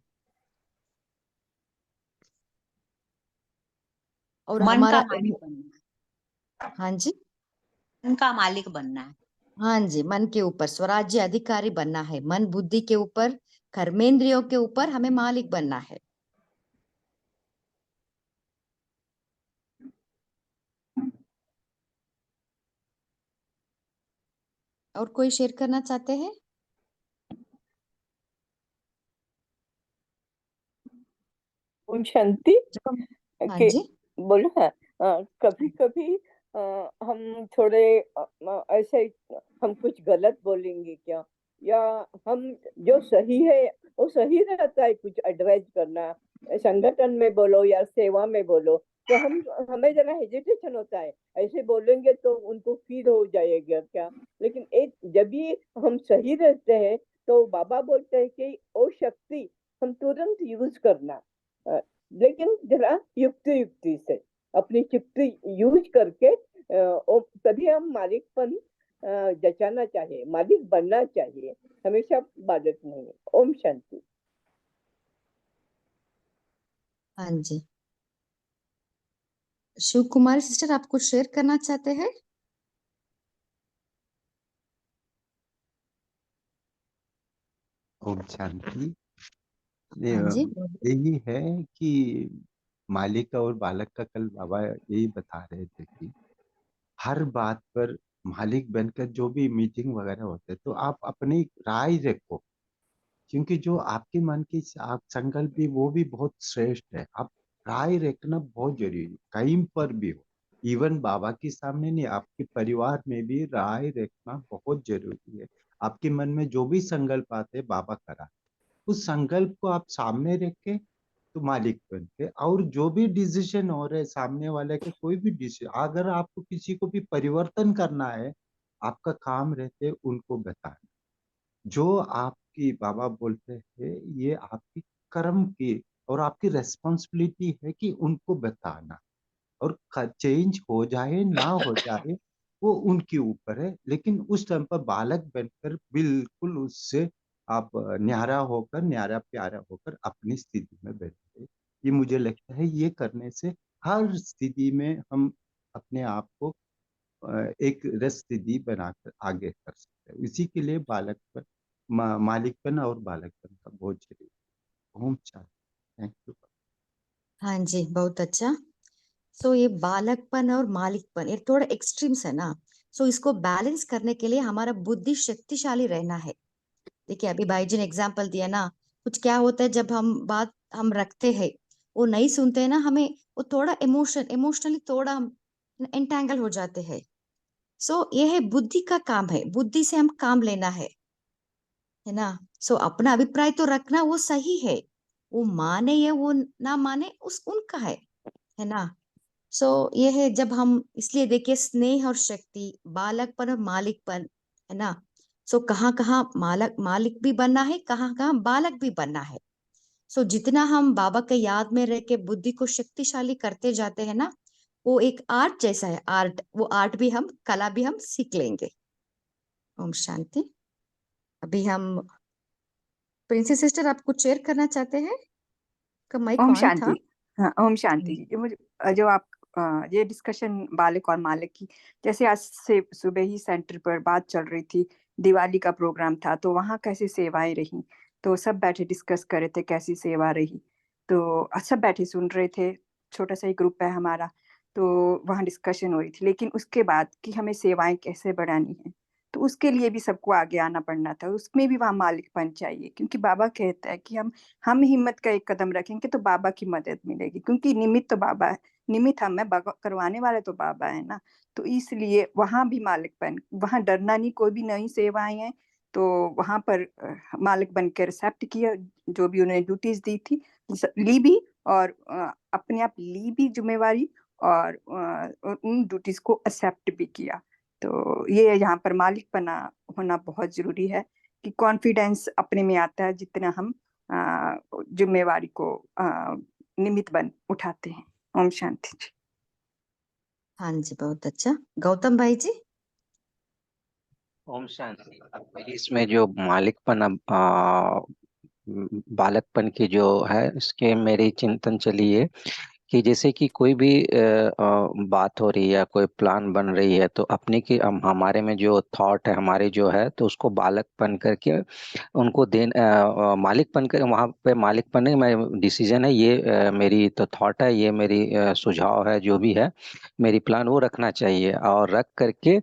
A: और
M: मन का
A: हमारा,
M: मालिक बनना है।
A: हाँ जी,
M: मन का मालिक बनना है।
A: हाँ जी, मन के ऊपर स्वराज्य अधिकारी बनना है। मन बुद्धि के ऊपर, कर्मेंद्रियों के ऊपर हमें मालिक बनना है। और कोई शेयर करना चाहते हैं?
K: ओम शांति
A: जब हम, हाँ
K: के
A: जी,
K: बोलो ना। कभी कभी हम थोड़े ऐसे हम कुछ गलत बोलेंगे क्या, या हम जो सही है वो सही रहता है, कुछ एडवाइस करना संगठन में बोलो या सेवा में बोलो, तो हमें जरा हेजिटेशन होता है, ऐसे बोलेंगे तो उनको फील हो जाएगा क्या। लेकिन एक जब भी हम सही रहते हैं तो बाबा बोलते हैं कि वो शक्ति हम तुरंत यूज करना, लेकिन जरा युक्ति से अपनी युक्ति यूज करके तभी हम मालिकपन जचाना चाहिए, मालिक बनना चाहिए, हमेशा बालक नहीं। ओम शांति।
A: हाँ जी। शिव कुमारी सिस्टर, आप कुछ शेयर करना चाहते हैं?
C: ओम शांति।
A: हाँ जी,
C: यही है कि मालिक और बालक का, कल बाबा यही बता रहे थे कि हर बात पर मालिक बनकर जो भी मीटिंग वगैरह होते तो आप अपनी राय रखो, क्योंकि जो आपके मन की आप संकल्प भी वो भी बहुत श्रेष्ठ है। आप राय रखना बहुत जरूरी है, कहीं पर भी हो। इवन बाबा के सामने नहीं, आपके परिवार में भी राय रखना बहुत जरूरी है। आपके मन में जो भी संकल्प आते हैं बाबा करा, उस संकल्प को आप सामने रख के तो मालिक बनते। और जो भी डिसीजन हो रहे सामने वाले के, कोई भी डिसीजन, अगर आपको किसी को भी परिवर्तन करना है, आपका काम रहते उनको बताना। जो आपकी बाबा बोलते हैं ये आपकी कर्म की और आपकी रेस्पॉन्सिबिलिटी है कि उनको बताना। और चेंज हो जाए ना हो जाए वो उनके ऊपर है, लेकिन उस टाइम पर बालक बनकर बिल्कुल उससे आप न्यारा होकर, न्यारा प्यारा होकर अपनी स्थिति में बैठे। ये मुझे लगता है ये करने से हर स्थिति में हम अपने आप को एक रस स्थिति बनाकर आगे कर सकते हैं। इसी के लिए बालकपन, मालिकपन और बालकपन का बहुत जरूरी है। ओम शांति। Thank you.
A: हाँ जी, बहुत अच्छा। सो ये बालकपन और मालिकपन, ये थोड़ा एक्सट्रीम्स है ना। सो इसको बैलेंस करने के लिए हमारा बुद्धि शक्तिशाली रहना है। देखिए अभी भाई जी ने एग्जाम्पल दिया ना, कुछ क्या होता है जब हम बात हम रखते हैं, वो नहीं सुनते हैं ना, हमें वो थोड़ा इमोशनली थोड़ा हम एंटेंगल हो जाते हैं। सो ये है बुद्धि का काम है, बुद्धि से हम काम लेना है ना। सो अपना अभिप्राय तो रखना वो सही है, वो माने या वो ना माने उस उनका है ना। सो ये है जब हम, इसलिए देखिए स्नेह और शक्ति, बालकपन और मालिकपन, है ना। सो कहाँ कहाँ मालिक भी बनना है, कहाँ कहाँ बालक भी बनना है। सो जितना हम बाबा के याद में रह के बुद्धि को शक्तिशाली करते जाते हैं ना, वो एक आर्ट जैसा है, आर्ट, वो आर्ट भी हम, कला भी हम सीख लेंगे। ओम शांति। अभी हम, प्रिंसेस सिस्टर आप कुछ शेयर करना चाहते हैं? का माइक
B: ओम
A: ऑन था।
B: शांति। हाँ, ओम शांति जी। मुझे जो आप ये डिस्कशन बालक और मालिक की, जैसे आज से सुबह ही सेंटर पर बात चल रही थी, दिवाली का प्रोग्राम था, तो वहाँ कैसी सेवाएं रही, तो सब बैठे डिस्कस कर रहे थे कैसी सेवा रही। तो सब बैठे सुन रहे थे, छोटा सा ही ग्रुप है हमारा, तो वहाँ डिस्कशन हो रही थी। लेकिन उसके बाद कि हमें सेवाएं कैसे बढ़ानी है, तो उसके लिए भी सबको आगे आना पड़ना था, उसमें भी वहाँ मालिकपन चाहिए, क्योंकि बाबा कहता है कि हम हिम्मत का एक कदम रखेंगे तो बाबा की मदद मिलेगी, क्योंकि निमित्त तो बाबा है, निमित्त हम है, करवाने वाले तो बाबा है ना। तो इसलिए वहां भी मालिकपन, वहां डरना नहीं, कोई भी नई सेवाएं हैं तो वहां पर मालिक बन के एक्सेप्ट किया, जो भी उन्होंने ड्यूटीज दी थी ली भी, और अपने आप ली भी जिम्मेवारी, और उन ड्यूटीज को एक्सेप्ट भी किया। तो ये यहाँ पर मालिकपना होना बहुत जरूरी है, कि कॉन्फिडेंस अपने में आता है जितना हम जिम्मेवारी को निमित्त बन उठाते हैं। ओम शांति जी।
A: हाँ जी, बहुत अच्छा। गौतम भाई जी।
D: ओम शांति। अब मेरी इसमें जो मालिकपन, अब बालकपन की जो है, इसके मेरी चिंतन चली है कि जैसे कि कोई भी बात हो रही है या कोई प्लान बन रही है, तो अपने की हमारे में जो थॉट है हमारे जो है, तो उसको बालकपन करके उनको मालिकपन कर, वहाँ पे मालिकपन नहीं, मैं डिसीजन है ये, मेरी तो थॉट है, ये मेरी सुझाव है, जो भी है मेरी प्लान, वो रखना चाहिए। और रख करके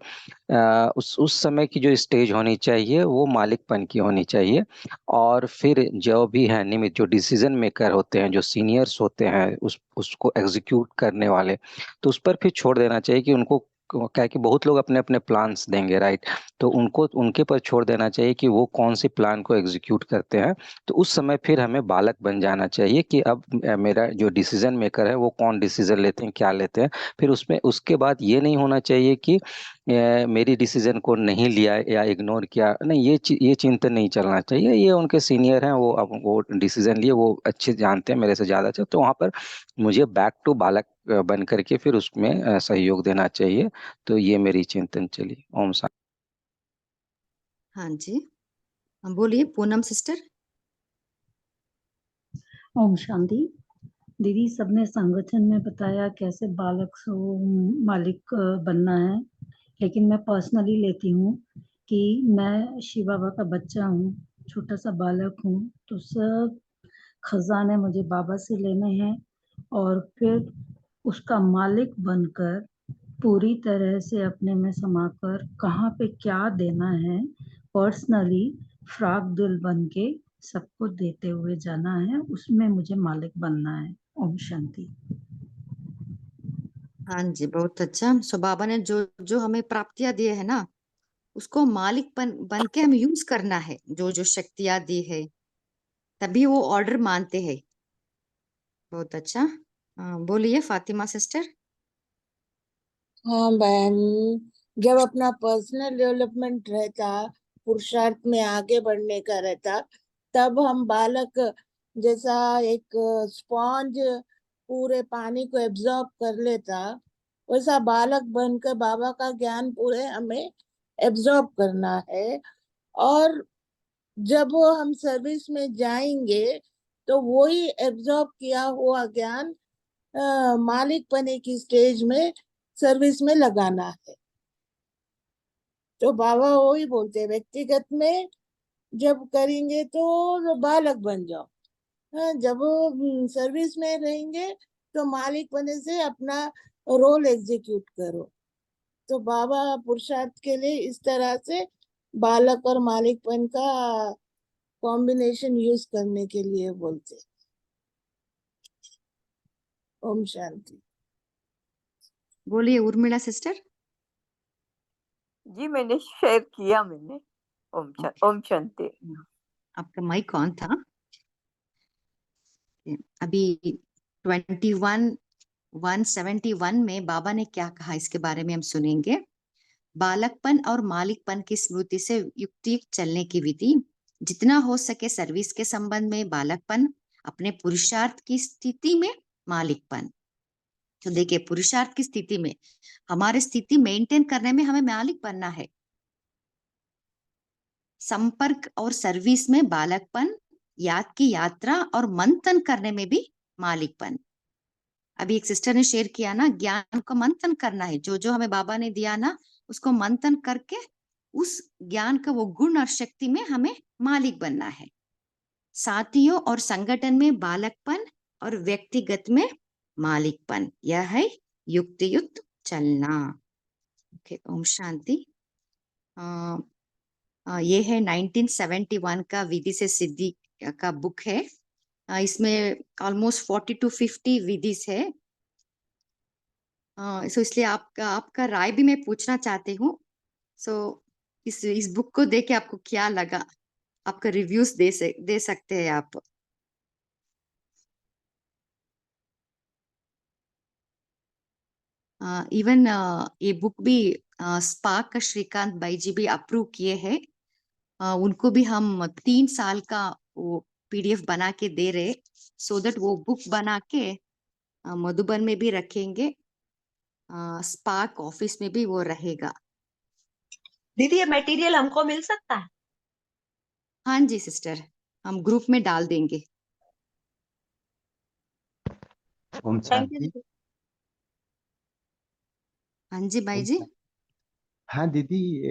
D: उस समय की जो स्टेज होनी चाहिए वो मालिकपन की होनी चाहिए। और फिर जो भी है निमित्त, जो डिसीजन मेकर होते हैं, जो सीनियर्स होते हैं, उसको एग्जीक्यूट करने वाले, तो उस पर फिर छोड़ देना चाहिए कि उनको, क्या है कि बहुत लोग अपने अपने प्लान्स देंगे, राइट, तो उनको उनके पर छोड़ देना चाहिए कि वो कौन सी प्लान को एग्जीक्यूट करते हैं। तो उस समय फिर हमें बालक बन जाना चाहिए कि अब मेरा जो डिसीजन मेकर है वो कौन डिसीजन लेते हैं, क्या लेते हैं। फिर उसमें उसके बाद ये नहीं होना चाहिए कि मेरी डिसीजन को नहीं लिया या इग्नोर किया, नहीं, ये चिंतन नहीं चलना चाहिए। ये उनके सीनियर हैं, वो अब वो डिसीजन लिए, वो अच्छे जानते हैं मेरे से ज़्यादा अच्छे, तो वहाँ पर मुझे बैक टू बालक बन करके फिर उसमें सहयोग देना चाहिए। तो ये मेरी चिंतन चली। ओम शांति।
A: हाँ जी, हम बोलिए पूनम सिस्टर।
N: ओम शांति। दीदी, सबने संगठन में बताया कैसे बालक से मालिक बनना है, लेकिन मैं पर्सनली लेती हूँ कि मैं शिव बाबा का बच्चा हूँ, छोटा सा बालक हूँ, तो सब खजाने मुझे बाबा से लेने हैं, और फिर उसका मालिक बनकर पूरी तरह से अपने में समाकर कहाँ पे क्या देना है, पर्सनली फ्रॉक दिल बन के सबको देते हुए जाना है, उसमें मुझे मालिक बनना है। ओम शांति।
A: हाँ जी, बहुत अच्छा। सो बाबा ने जो जो हमें प्राप्तियां दिए है ना, उसको मालिक बन के हम यूज करना है, जो जो शक्तियां दी है, तभी वो ऑर्डर मानते हैं। बहुत अच्छा। बोलिए फातिमा सिस्टर।
L: हाँ बहन, जब अपना पर्सनल डेवलपमेंट रहता, पुरुषार्थ में आगे बढ़ने का रहता, तब हम बालक जैसा एक स्पॉन्ज पूरे पानी को एब्जॉर्ब कर लेता, वैसा बालक बनकर बाबा का ज्ञान पूरे हमें एब्जॉर्ब करना है। और जब वो हम सर्विस में जाएंगे तो वही एब्जॉर्ब किया हुआ ज्ञान मालिक बने की स्टेज में सर्विस में लगाना है। तो बाबा वही बोलते हैं, व्यक्तिगत में जब करेंगे तो बालक बन जाओ, हाँ, जब सर्विस में रहेंगे तो मालिक बने से अपना रोल एग्जीक्यूट करो। तो बाबा पुरुषार्थ के लिए इस तरह से बालक और मालिकपन का कॉम्बिनेशन यूज करने के लिए बोलते। ओम शांति।
A: बोलिए उर्मिला सिस्टर।
K: जी मैंने शेयर किया मैंने। ओम शांति।
A: आपका माइक ऑन था। अभी 21/171 में बाबा ने क्या कहा इसके बारे में हम सुनेंगे। बालकपन और मालिकपन की स्मृति से युक्त चलने की विधि। जितना हो सके सर्विस के संबंध में बालकपन, अपने पुरुषार्थ की स्थिति में मालिकपन। तो देखिए पुरुषार्थ की स्थिति में हमारी स्थिति मेंटेन करने में हमें मालिक बनना है। संपर्क और सर्विस में बालकपन, याद की यात्रा और मंथन करने में भी मालिकपन। अभी एक सिस्टर ने शेयर किया ना, ज्ञान को मंथन करना है। जो जो हमें बाबा ने दिया ना उसको मंथन करके उस ज्ञान का वो गुण और शक्ति में हमें मालिक बनना है। साथियों और संगठन में बालकपन और व्यक्तिगत में मालिकपन, यह है युक्त युक्त चलना। ओके, ओम शांति। ये है 1971 का विधि से सिद्धि का बुक है। इसमें ऑलमोस्ट 40 to 50 विधिस है। सो इसलिए आपका राय भी मैं पूछना चाहती हूँ। सो इस बुक को देख के आपको क्या लगा, आपका रिव्यूज दे सकते हैं आप। इवन ये बुक भी स्पार्क का श्रीकांत भाई जी भी अप्रूव किए हैं। उनको भी हम 3 साल का वो PDF बना के दे रहे, सो दैट वो बुक बना के मधुबन में भी रखेंगे, स्पार्क ऑफिस में भी वो रहेगा।
M: दीदी ये मटेरियल हमको मिल सकता है?
A: हाँ जी सिस्टर, हम ग्रुप में डाल देंगे।
C: ओम
M: थैंक यू
C: शांति।
M: दीदी।
A: हाँ जी भाई
C: ओम
A: जी।
C: शांति। हाँ दीदी,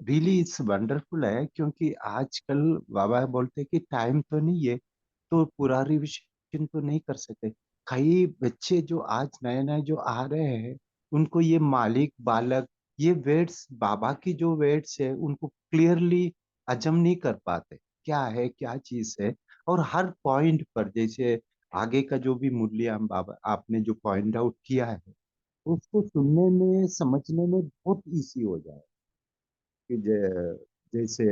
C: रियली इट्स वंडरफुल है, क्योंकि आजकल बाबा बोलते हैं कि टाइम तो नहीं है तो पूरा रिविजन तो नहीं कर सकते। कई बच्चे जो आज नए नए जो आ रहे हैं उनको ये मालिक बालक ये वर्ड्स बाबा की जो वर्ड्स है उनको क्लियरली अजम नहीं कर पाते क्या है क्या चीज है। और हर पॉइंट पर जैसे आगे का जो भी मूल्य हम बाबा आपने जो पॉइंट आउट किया है उसको सुनने में समझने में बहुत इजी हो जाए कि जैसे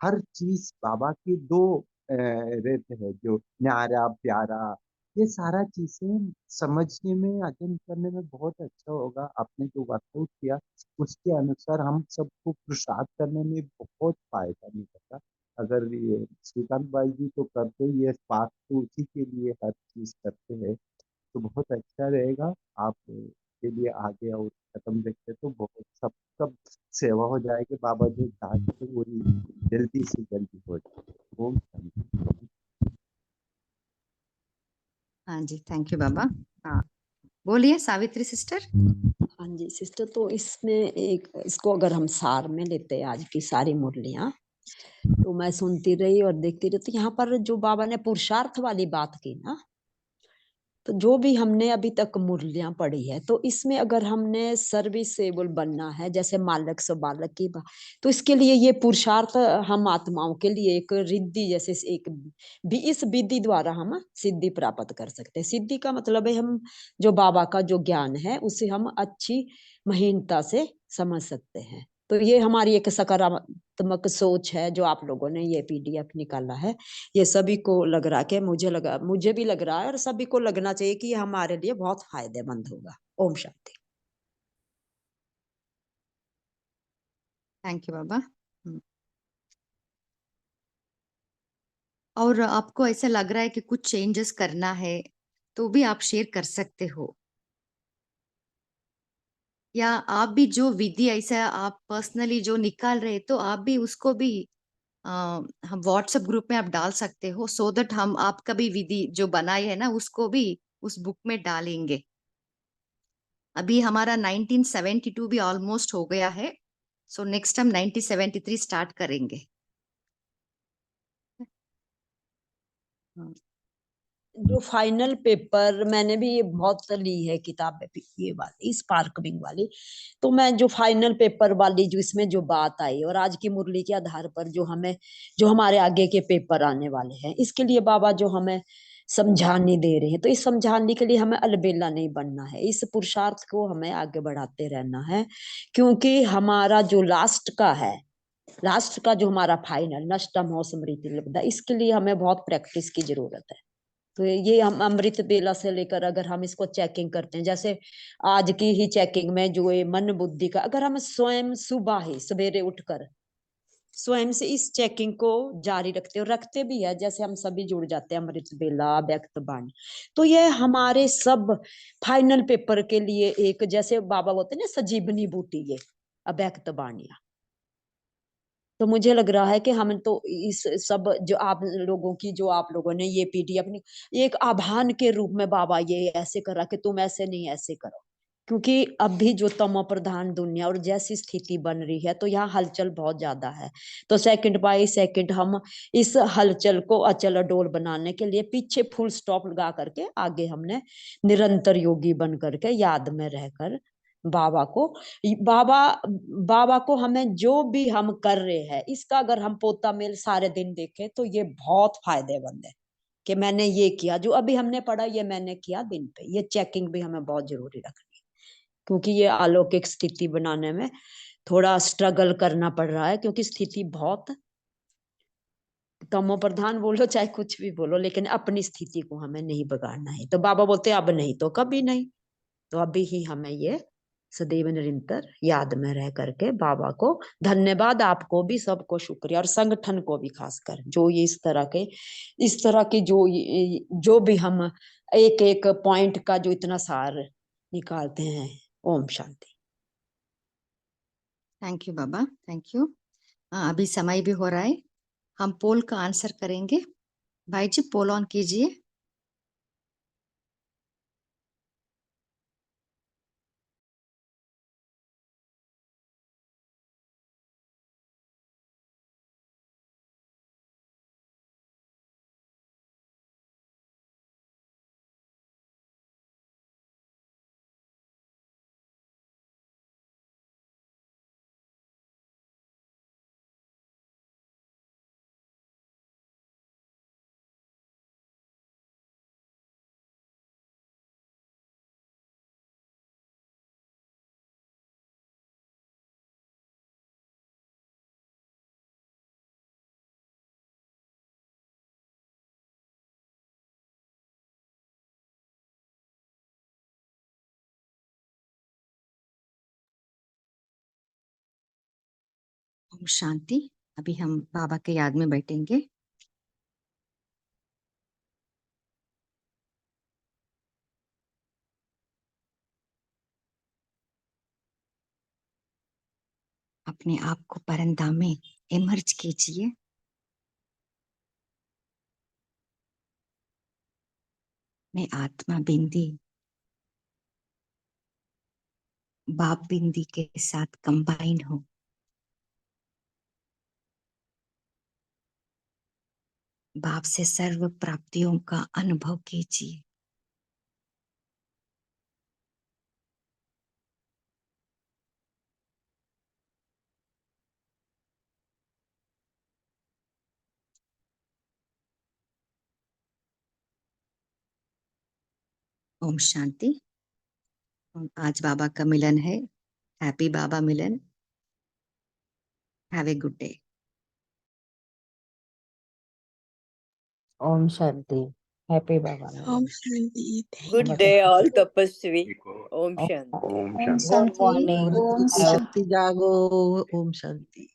C: हर चीज बाबा की दो रहते हैं जो न्यारा प्यारा, ये सारा चीजें समझने में अध्ययन करने में बहुत अच्छा होगा। आपने जो वर्कआउट किया उसके अनुसार हम सबको पुरुषार्थ करने में बहुत फायदा मिलेगा। अगर ये श्रीकांत भाई जी तो करते ही ये बात तो उसी के लिए हर चीज करते हैं, तो बहुत अच्छा रहेगा। आप के लिए आगे और कदम रखते तो बहुत सब सब सेवा हो जाएगी। बाबा जो चाहते वो जल्दी से जल्दी हो जाए। ओम शांति।
A: हाँ जी, थैंक यू बाबा। हाँ बोलिए सावित्री सिस्टर।
O: हाँ जी सिस्टर, तो इसमें एक इसको अगर हम सार में लेते हैं आज की सारी मुरलियां, तो मैं सुनती रही और देखती रही, तो यहाँ पर जो बाबा ने पुरुषार्थ वाली बात की ना, तो जो भी हमने अभी तक मुरलियां पढ़ी है, तो इसमें अगर हमने सर्विसेबल बनना है, जैसे मालक से बालक की बात, तो इसके लिए ये पुरुषार्थ हम आत्माओं के लिए एक रिद्धि जैसे एक भी इस विधि द्वारा हम सिद्धि प्राप्त कर सकते हैं। सिद्धि का मतलब है हम जो बाबा का जो ज्ञान है उसे हम अच्छी महीनता से समझ सकते हैं। तो ये हमारी एक सकारात्मक सोच है जो आप लोगों ने ये PDF निकाला है। ये सभी को लग रहा है, मुझे भी लग रहा है और सभी को लगना चाहिए कि ये हमारे लिए बहुत फायदेमंद होगा। ओम शांति।
A: थैंक यू बाबा। और आपको ऐसा लग रहा है कि कुछ चेंजेस करना है तो भी आप शेयर कर सकते हो, या आप भी जो विधि ऐसा आप पर्सनली जो निकाल रहे तो आप भी उसको भी हम व्हाट्सएप ग्रुप में आप डाल सकते हो, सो दैट हम आपका भी विधि जो बनाई है ना उसको भी उस बुक में डालेंगे। अभी हमारा 1972 भी ऑलमोस्ट हो गया है, सो नेक्स्ट हम 1973 स्टार्ट करेंगे।
O: जो फाइनल पेपर मैंने भी ये बहुत ली है किताब ये वाली स्पार्क विंग वाली, तो मैं जो फाइनल पेपर वाली जो इसमें जो बात आई और आज की मुरली के आधार पर जो हमारे आगे के पेपर आने वाले हैं, इसके लिए बाबा जो हमें समझाने दे रहे हैं, तो इस समझाने के लिए हमें अलबेला नहीं बनना है, इस पुरुषार्थ को हमें आगे बढ़ाते रहना है, क्योंकि हमारा जो लास्ट का जो हमारा फाइनल नष्टम हो स्मृति लब्धा, इसके लिए हमें बहुत प्रैक्टिस की जरूरत है। तो ये हम अमृत बेला से लेकर अगर हम इसको चेकिंग करते हैं, जैसे आज की ही चेकिंग में जो ये मन बुद्धि का, अगर हम स्वयं सुबह ही सवेरे उठकर स्वयं से इस चेकिंग को जारी रखते और रखते भी है, जैसे हम सभी जुड़ जाते हैं अमृत बेला व्यक्त बाणी, तो ये हमारे सब फाइनल पेपर के लिए एक, जैसे बाबा बोलते हैं ना, सजीवनी बूटी ये अव्यक्त बाणिया। तो मुझे लग रहा है कि हम तो इस सब जो आप लोगों ने ये पीडी अपनी एक आह्वान के रूप में बाबा ये ऐसे करा कि तुम ऐसे नहीं ऐसे करो, क्योंकि अभी जो तमो प्रधान दुनिया और जैसी स्थिति बन रही है, तो यहाँ हलचल बहुत ज्यादा है। तो सेकंड बाय सेकंड हम इस हलचल को अचल अडोल बनाने के लिए पीछे फुल स्टॉप लगा करके आगे हमने निरंतर योगी बन करके याद में रहकर बाबा को हमें जो भी हम कर रहे हैं, इसका अगर हम पोता मेल सारे दिन देखें तो ये बहुत फायदेमंद है कि मैंने ये किया, जो अभी हमने पढ़ा ये मैंने किया दिन पे, ये चेकिंग भी हमें बहुत जरूरी रखनी है, क्योंकि ये अलौकिक स्थिति बनाने में थोड़ा स्ट्रगल करना पड़ रहा है, क्योंकि स्थिति बहुत तमो प्रधान बोलो चाहे कुछ भी बोलो, लेकिन अपनी स्थिति को हमें नहीं बिगाड़ना है। तो बाबा बोलते अब नहीं तो कभी नहीं, तो अभी ही हमें ये सदैव निरंतर याद में रह करके बाबा को धन्यवाद, आपको भी सबको शुक्रिया और संगठन को भी खासकर, जो ये इस तरह के जो भी हम एक एक पॉइंट का जो इतना सार निकालते हैं। ओम शांति।
A: थैंक यू बाबा, थैंक यू। अभी समय भी हो रहा है, हम पोल का आंसर करेंगे। भाई जी पोल ऑन कीजिए। ओम शांति। अभी हम बाबा के याद में बैठेंगे। अपने आप को परंदा में इमर्ज कीजिए। मैं आत्मा बिंदी बाप बिंदी के साथ कंबाइन हो। बाप से सर्व प्राप्तियों का अनुभव कीजिए। ओम शांति। आज बाबा का मिलन है। हैप्पी बाबा मिलन। Have a good day.
I: ओम शांति। हैप्पी बाबा
E: ओम शांति।
K: गुड डे ऑल तपस्वी। ओम शांति।
H: ओम
I: गुड मॉर्निंग।
P: ओम शांति। जागो। ओम शांति।